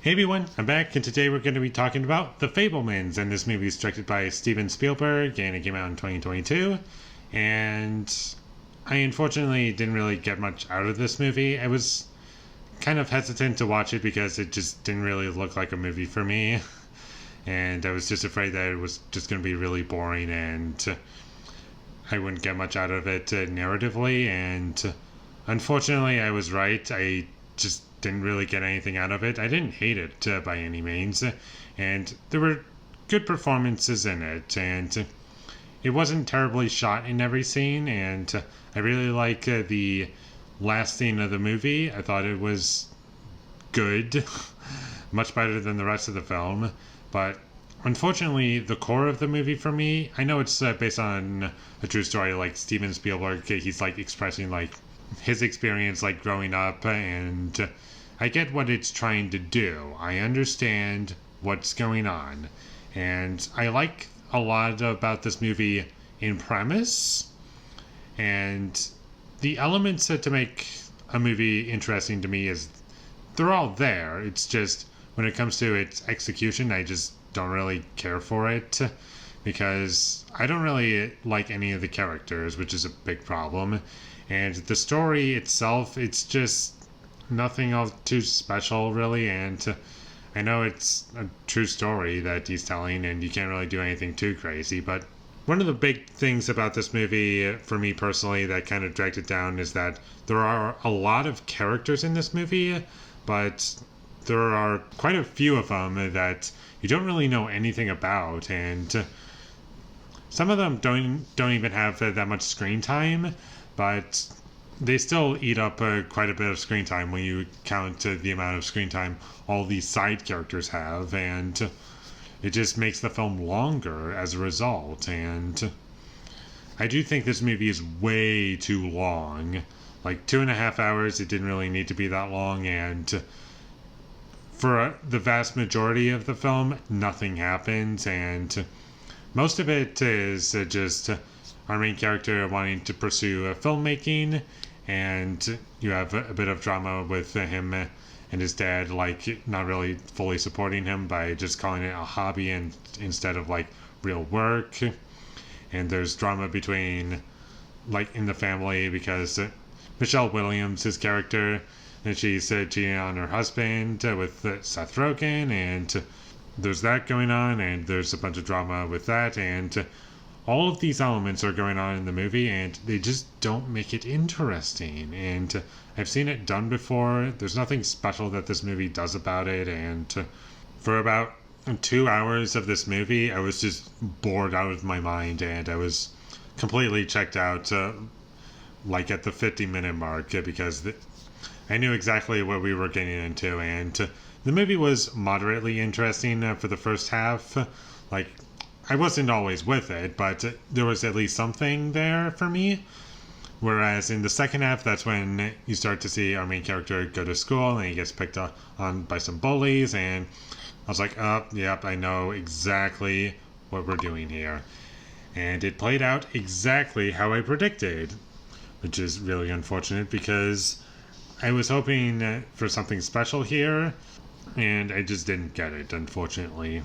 Hey everyone, I'm back, and today we're going to be talking about The Fabelmans, and this movie is directed by Steven Spielberg, and it came out in 2022, and I unfortunately didn't really get much out of this movie. I was kind of hesitant to watch it because it just didn't really look like a movie for me, and I was just afraid that it was just going to be really boring, and I wouldn't get much out of it narratively, and unfortunately I was right. I just didn't really get anything out of it. I didn't hate it by any means, and there were good performances in it, and it wasn't terribly shot in every scene, and I really like the last scene of the movie. I thought it was good, much better than the rest of the film, but unfortunately the core of the movie for me, I know it's based on a true story, like Steven Spielberg, he's like expressing like his experience like growing up, and I get what it's trying to do. I understand what's going on, and I like a lot about this movie in premise, and the elements to make a movie interesting to me is they're all there. It's just when it comes to its execution, I just don't really care for it because I don't really like any of the characters, which is a big problem. And the story itself, it's just nothing all too special, really. And I know it's a true story that he's telling, and you can't really do anything too crazy. But one of the big things about this movie, for me personally, that kind of dragged it down is that there are a lot of characters in this movie, but there are quite a few of them that you don't really know anything about, and some of them don't even have that much screen time, but they still eat up quite a bit of screen time when you count the amount of screen time all these side characters have, and it just makes the film longer as a result. And I do think this movie is way too long, like 2.5 hours. It didn't really need to be that long, and for the vast majority of the film, nothing happens, and most of it is just our main character wanting to pursue filmmaking, and you have a bit of drama with him and his dad, like not really fully supporting him by just calling it a hobby and instead of like real work. And there's drama between like in the family because Michelle Williams, his character, and she's cheating on her husband with Seth Rogen, and there's that going on, and there's a bunch of drama with that, and all of these elements are going on in the movie, and they just don't make it interesting. And I've seen it done before. There's nothing special that this movie does about it, and for about 2 hours of this movie, I was just bored out of my mind, and I was completely checked out like at the 50-minute mark because I knew exactly what we were getting into, and the movie was moderately interesting for the first half. Like, I wasn't always with it, but there was at least something there for me. Whereas in the second half, that's when you start to see our main character go to school, and he gets picked on by some bullies, and I was like, oh, yep, I know exactly what we're doing here. And it played out exactly how I predicted, which is really unfortunate because I was hoping for something special here, and I just didn't get it, unfortunately.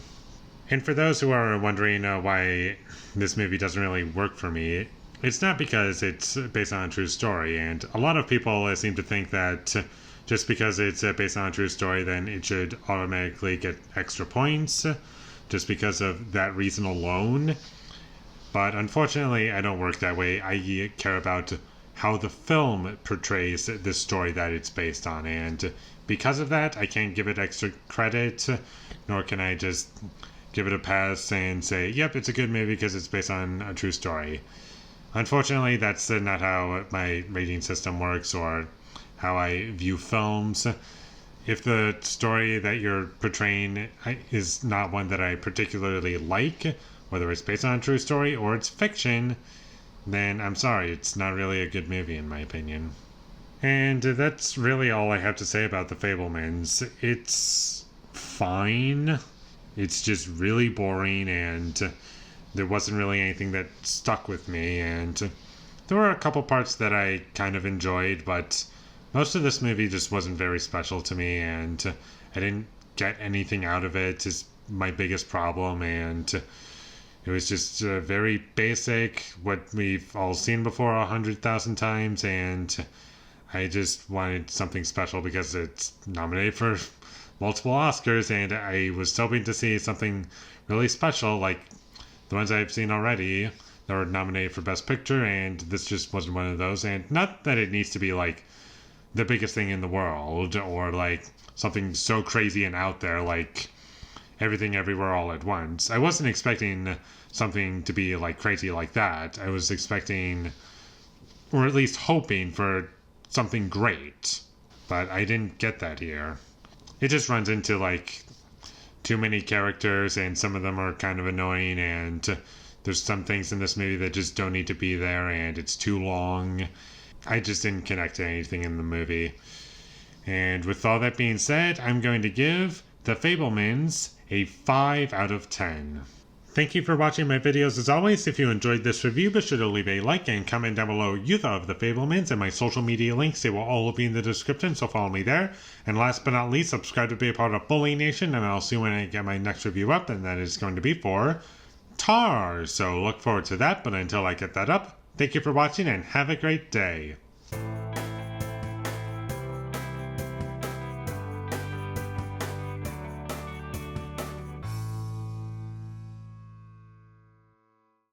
And for those who are wondering why this movie doesn't really work for me, it's not because it's based on a true story, and a lot of people seem to think that just because it's based on a true story, then it should automatically get extra points just because of that reason alone. But unfortunately, I don't work that way. I care about how the film portrays this story that it's based on, and because of that, I can't give it extra credit, nor can I just give it a pass and say, yep, it's a good movie because it's based on a true story. Unfortunately, that's not how my rating system works or how I view films. If the story that you're portraying is not one that I particularly like, whether it's based on a true story or it's fiction, then I'm sorry, it's not really a good movie in my opinion. And that's really all I have to say about The Fabelmans. It's fine. It's just really boring, and there wasn't really anything that stuck with me, and there were a couple parts that I kind of enjoyed, but most of this movie just wasn't very special to me, and I didn't get anything out of it is my biggest problem, and it was just very basic, what we've all seen before 100,000 times, and I just wanted something special because it's nominated for multiple Oscars, and I was hoping to see something really special like the ones I've seen already that were nominated for Best Picture, and this just wasn't one of those. And not that it needs to be like the biggest thing in the world or like something so crazy and out there like Everything Everywhere All at Once. I wasn't expecting something to be like crazy like that. I was expecting, or at least hoping for something great, but I didn't get that here. It just runs into like too many characters, and some of them are kind of annoying, and there's some things in this movie that just don't need to be there, and it's too long. I just didn't connect to anything in the movie. And with all that being said, I'm going to give The Fabelmans a 5 out of 10. Thank you for watching my videos as always. If you enjoyed this review, be sure to leave a like and comment down below what you thought of The Fabelmans, and my social media links, they will all be in the description, so follow me there. And last but not least, subscribe to be a part of Foley Nation, and I'll see you when I get my next review up, and that is going to be for Tar. So look forward to that, but until I get that up, thank you for watching and have a great day.